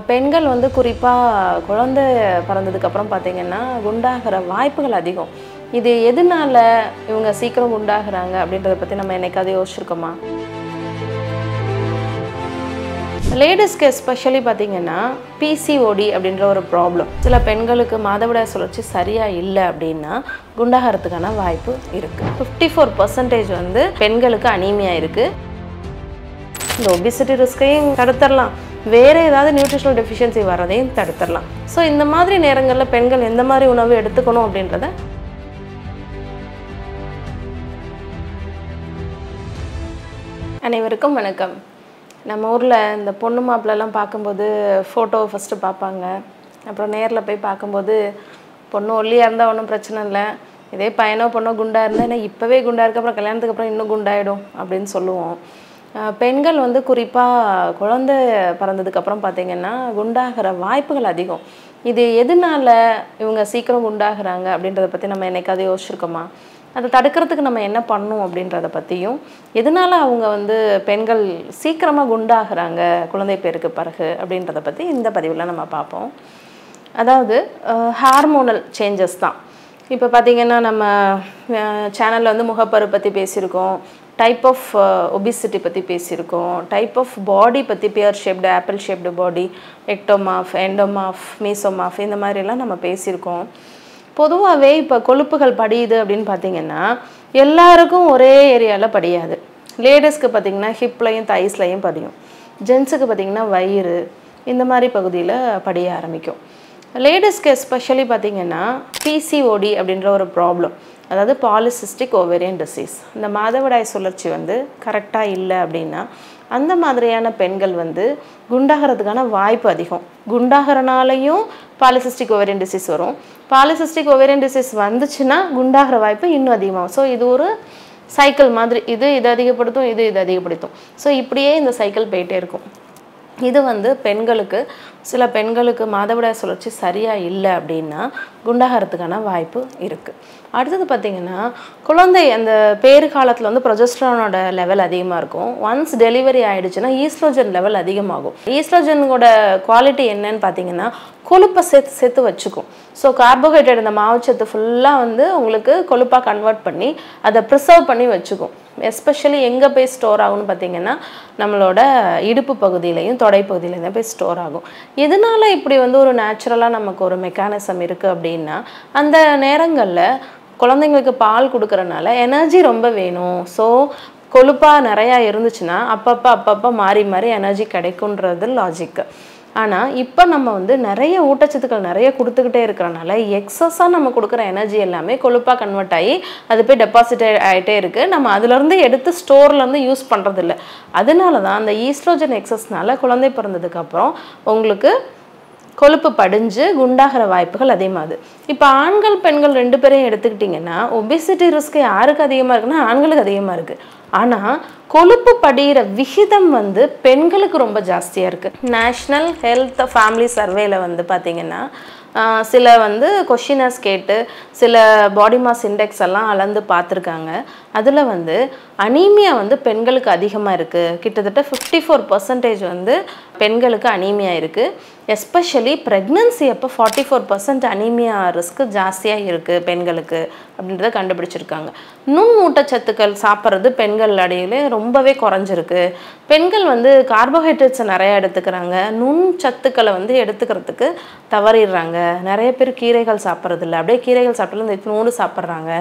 பெண்கள் வந்து குறிப்பாக குழந்தை பிறந்ததுக்கப்புறம் பார்த்திங்கன்னா குண்டாகிற வாய்ப்புகள் அதிகம். இது எதனால இவங்க சீக்கிரம் குண்டாகிறாங்க அப்படின்றத பற்றி நம்ம என்னைக்காவது யோசிச்சிருக்கோமா? லேடிஸ்க்கு எஸ்பெஷலி பார்த்திங்கன்னா பிசிஓடி அப்படின்ற ஒரு ப்ராப்ளம். சில பெண்களுக்கு மாதவிடாய் சுழற்சி சரியாக இல்லை அப்படின்னா குண்டாகிறதுக்கான வாய்ப்பு இருக்குது. 54% வந்து பெண்களுக்கு அனீமியா இருக்குது. இந்த ஒபிசிட்டி ரிஸ்கையும் தடுத்துடலாம், வேறு ஏதாவது நியூட்ரிஷனல் டெஃபிஷியன்சி வர்றதையும் தடுத்துடலாம். ஸோ இந்த மாதிரி நேரங்களில் பெண்கள் எந்த மாதிரி உணவு எடுத்துக்கணும் அப்படின்றத அனைவருக்கும் வணக்கம். நம்ம ஊரில் இந்த பொண்ணு மாப்பிள்ளெல்லாம் பார்க்கும்போது ஃபோட்டோவை ஃபஸ்ட்டு பார்ப்பாங்க. அப்புறம் நேரில் போய் பார்க்கும்போது பொண்ணு ஒல்லியாக இருந்தால் ஒன்றும் பிரச்சனை இல்லை, இதே பையனோ பொண்ணோ குண்டாக இருந்தால் ஏன்னா இப்போவே குண்டாக இருக்க அப்புறம் கல்யாணத்துக்கு அப்புறம் இன்னும் குண்டாயிடும் அப்படின்னு சொல்லுவோம். பெண்கள் வந்து குறிப்பாக குழந்தை பிறந்ததுக்கப்புறம் பார்த்திங்கன்னா குண்டாகிற வாய்ப்புகள் அதிகம். இது எதனால இவங்க சீக்கிரம் குண்டாகிறாங்க அப்படின்றத பற்றி நம்ம என்னைக்காவது யோசிச்சிருக்கோமா? அதை தடுக்கிறதுக்கு நம்ம என்ன பண்ணணும் அப்படின்றத பற்றியும், எதனால அவங்க வந்து பெண்கள் சீக்கிரமாக குண்டாகிறாங்க குழந்தை பேருக்கு பிறகு அப்படின்றத பற்றி இந்த பதிவில் நம்ம பார்ப்போம். அதாவது ஹார்மோனல் சேஞ்சஸ் தான். இப்போ பார்த்திங்கன்னா நம்ம சேனலில் வந்து முகப்பரு பற்றி பேசியிருக்கோம், டைப் ஆஃப் ஒபிசிட்டி பற்றி பேசியிருக்கோம், டைப் ஆஃப் பாடி பற்றி பியர் ஷேப்டு, ஆப்பிள் ஷேப்டு பாடி, எக்டோமாஃப், எண்டோமாஃப், மீசோமாஃப் இந்த மாதிரிலாம் நம்ம பேசியிருக்கோம். பொதுவாகவே இப்போ கொழுப்புகள் படியுது அப்படின்னு பார்த்திங்கன்னா எல்லாருக்கும் ஒரே ஏரியாவில் படியாது. லேடிஸ்க்கு பார்த்திங்கன்னா ஹிப்லையும் தைஸ்லையும் படியும், ஜென்ஸுக்கு பார்த்திங்கன்னா வயிறு இந்த மாதிரி பகுதியில் படிய ஆரம்பிக்கும். லேடிஸ்க்கு எஸ்பெஷலி பார்த்திங்கன்னா பிசிஓடி அப்படின்ற ஒரு ப்ராப்ளம், அதாவது பாலிசிஸ்டிக் ஓவேரியன் டிசீஸ். இந்த மாதவிடாய் சுழற்சி வந்து கரெக்டாக இல்லை அப்படின்னா அந்த மாதிரியான பெண்கள் வந்து குண்டாகிறதுக்கான வாய்ப்பு அதிகம். குண்டாகிறனாலையும் பாலிசிஸ்டிக் ஓவேரியன் டிசீஸ் வரும். பாலிசிஸ்டிக் ஓவேரியன் டிசீஸ் வந்துச்சுன்னா குண்டாகிற வாய்ப்பு இன்னும் அதிகமாகும். ஸோ இது ஒரு சைக்கிள் மாதிரி, இது அதிகப்படுத்தும், இது அதிகப்படுத்தும். ஸோ இப்படியே இந்த சைக்கிள் போயிட்டே இருக்கும். இது வந்து பெண்களுக்கு, சில பெண்களுக்கு மாதவிடாய் சுழற்சி சரியாக இல்லை அப்படின்னா குண்டாகிறதுக்கான வாய்ப்பு இருக்குது. அடுத்தது பார்த்திங்கன்னா குழந்தை அந்த பேறு காலத்தில் வந்து ப்ரொஜெஸ்டரானோட லெவல் அதிகமாக இருக்கும். ஒன்ஸ் டெலிவரி ஆகிடுச்சுன்னா ஈஸ்ட்ரோஜன் லெவல் அதிகமாகும். ஈஸ்ட்ரோஜனோட குவாலிட்டி என்னன்னு பார்த்திங்கன்னா கொழுப்பை சேர்த்து வச்சுக்கும். ஸோ கார்போஹைட்ரேட், இந்த மாவுச்சத்து ஃபுல்லாக வந்து உங்களுக்கு கொழுப்பாக கன்வெர்ட் பண்ணி அதை ப்ரிசர்வ் பண்ணி வச்சுக்கும். எஸ்பெஷலி எங்கே போய் ஸ்டோர் ஆகும்னு பார்த்திங்கன்னா நம்மளோட இடுப்பு பகுதியிலையும் தொடை பகுதியிலையும் தான் போய் ஸ்டோர் ஆகும். இதனால் இப்படி வந்து ஒரு நேச்சுரலாக நமக்கு ஒரு மெக்கானிசம் இருக்குது அப்படின்னா அந்த நேரங்களில் குழந்தைங்களுக்கு பால் கொடுக்குறனால எனர்ஜி ரொம்ப வேணும். ஸோ கொழுப்பாக நிறையா இருந்துச்சுன்னா அப்பப்போ மாறி எனர்ஜி கிடைக்குன்றது லாஜிக்கு. ஆனால் இப்போ நம்ம வந்து நிறைய ஊட்டச்சத்துக்கள் நிறைய கொடுத்துக்கிட்டே இருக்கிறனால எக்ஸஸாக நம்ம கொடுக்குற எனர்ஜி எல்லாமே கொழுப்பாக கன்வெர்ட் ஆகி அது போய் டெபாசிட் ஆகிட்டே இருக்குது. நம்ம அதுலேருந்து எடுத்து ஸ்டோர்லேருந்து யூஸ் பண்ணுறதில்ல. அதனால தான் அந்த ஈஸ்ட்ரோஜன் எக்ஸஸ்னால குழந்தை பிறந்ததுக்கப்புறம் உங்களுக்கு கொழுப்பு படிஞ்சு குண்டாகிற வாய்ப்புகள் அதிகமாகுது. இப்போ ஆண்கள் பெண்கள் 2 பேரையும் எடுத்துக்கிட்டிங்கன்னா ஒபிசிட்டி ரிஸ்க் யாருக்கு அதிகமாக இருக்குன்னா ஆண்களுக்கு அதிகமாக இருக்குது. ஆனால் கொழுப்பு படிகிற விகிதம் வந்து பெண்களுக்கு ரொம்ப ஜாஸ்தியாக இருக்குது. நேஷ்னல் ஹெல்த் ஃபேமிலி சர்வேல வந்து பார்த்திங்கன்னா சில வந்து கொஷினர்ஸ் கேட்டு சில பாடி மாஸ் இண்டெக்ஸ் எல்லாம் அளந்து பார்த்துருக்காங்க. அதில் வந்து அனீமியா வந்து பெண்களுக்கு அதிகமாக இருக்குது. கிட்டத்தட்ட 54% வந்து பெண்களுக்கு அனீமியா இருக்குது. எஸ்பெஷலி ப்ரெக்னன்சி அப்போ 44% அனீமியா ரிஸ்க்கு ஜாஸ்தியாக இருக்குது பெண்களுக்கு அப்படின்றத கண்டுபிடிச்சிருக்காங்க. நுண் ஊட்டச்சத்துக்கள் சாப்பிட்றது பெண்கள் அடையிலே ரொம்பவே குறைஞ்சிருக்கு. பெண்கள் வந்து கார்போஹைட்ரேட்ஸை நிறையா எடுத்துக்கிறாங்க, நுண் சத்துக்களை வந்து எடுத்துக்கிறதுக்கு தவறிடுறாங்க. நிறைய பேர் கீரைகள் சாப்பிட்றதில்ல, அப்படியே கீரைகள் சாப்பிட்டாலும் இந்த நூறு சாப்பிட்றாங்க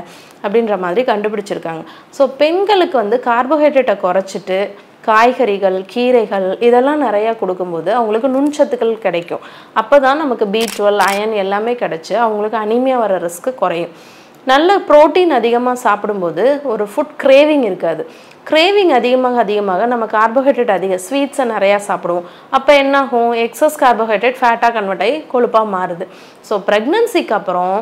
அப்படின்ற மாதிரி கண்டுபிடிச்சிருக்காங்க. ஸோ பெண்களுக்கு வந்து கார்போஹைட்ரேட்டை குறைச்சிட்டு காய்கறிகள், கீரைகள் இதெல்லாம் நிறையா கொடுக்கும்போது அவங்களுக்கு நுண்சத்துக்கள் கிடைக்கும். அப்போ தான் நமக்கு B12, அயன் எல்லாமே கிடச்சி அவங்களுக்கு அனீமியா வர ரிஸ்க்கு குறையும். நல்ல ப்ரோட்டீன் அதிகமாக சாப்பிடும்போது ஒரு ஃபுட் கிரேவிங் இருக்காது. கிரேவிங் அதிகமாக நம்ம கார்போஹைட்ரேட் ஸ்வீட்ஸை நிறையா சாப்பிடுவோம். அப்போ என்னாகும், எக்ஸஸ் கார்போஹைட்ரேட் ஃபேட்டாக கன்வெர்ட் ஆகி கொழுப்பாக மாறுது. ஸோ ப்ரெக்னன்சிக்கு அப்புறம்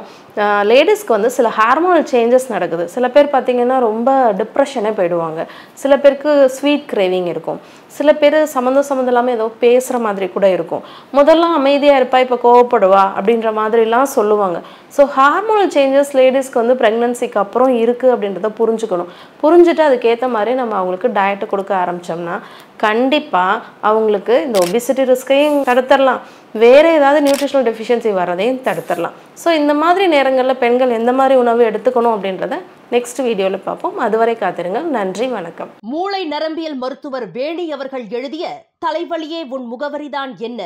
லேடிஸ்க்கு வந்து சில ஹார்மோனல் சேஞ்சஸ் நடக்குது. சில பேர் பார்த்திங்கன்னா ரொம்ப டிப்ரெஷனே போயிடுவாங்க. சில பேருக்கு ஸ்வீட் கிரேவிங் இருக்கும். சில பேர் சம்மந்தம் இல்லாமல் ஏதோ பேசுகிற மாதிரி கூட இருக்கும். முதல்ல அமைதியாக இருப்பா, இப்போ கோவப்படுவா அப்படின்ற மாதிரிலாம் சொல்லுவாங்க. ஸோ ஹார்மோனல் சேஞ்சஸ் லேடிஸ்க்கு வந்து ப்ரெக்னன்சிக்கு அப்புறம் இருக்குது அப்படின்றத புரிஞ்சுக்கணும். புரிஞ்சுட்டு அதுக்கேற்ற மாதிரி நம்ம அவங்களுக்கு டயட்டு கொடுக்க ஆரம்பித்தோம்னா கண்டிப்பாக அவங்களுக்கு இந்த ஒபிசிட்டி ரிஸ்கையும் தடுத்துடலாம், வேறு ஏதாவது நியூட்ரிஷனல் டெஃபிஷியன்சி வரதையும் தடுத்துடலாம். ஸோ இந்த மாதிரி நேரங்களில் பெண்கள் எந்த மாதிரி உணவு எடுத்துக்கணும் அப்படின்றத நெக்ஸ்ட் வீடியோவில் பார்ப்போம். அதுவரை காத்திருங்கள். நன்றி, வணக்கம். மூளை நரம்பியல் மருத்துவர் வேணி அவர்கள் எழுதிய தலைவலியே உன் முகவரிதான் என்ன,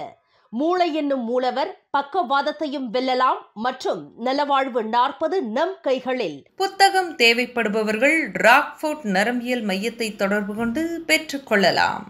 மூளை என்னும் மூலவர், பக்கவாதத்தையும் வெல்லலாம் மற்றும் நலவாழ்வு 40 நம் கைகளில் புத்தகம் தேவைப்படுபவர்கள் ராக்ஃபோர்ட் நரம்பியல் மையத்தை தொடர்பு கொண்டு பெற்றுக்கொள்ளலாம்.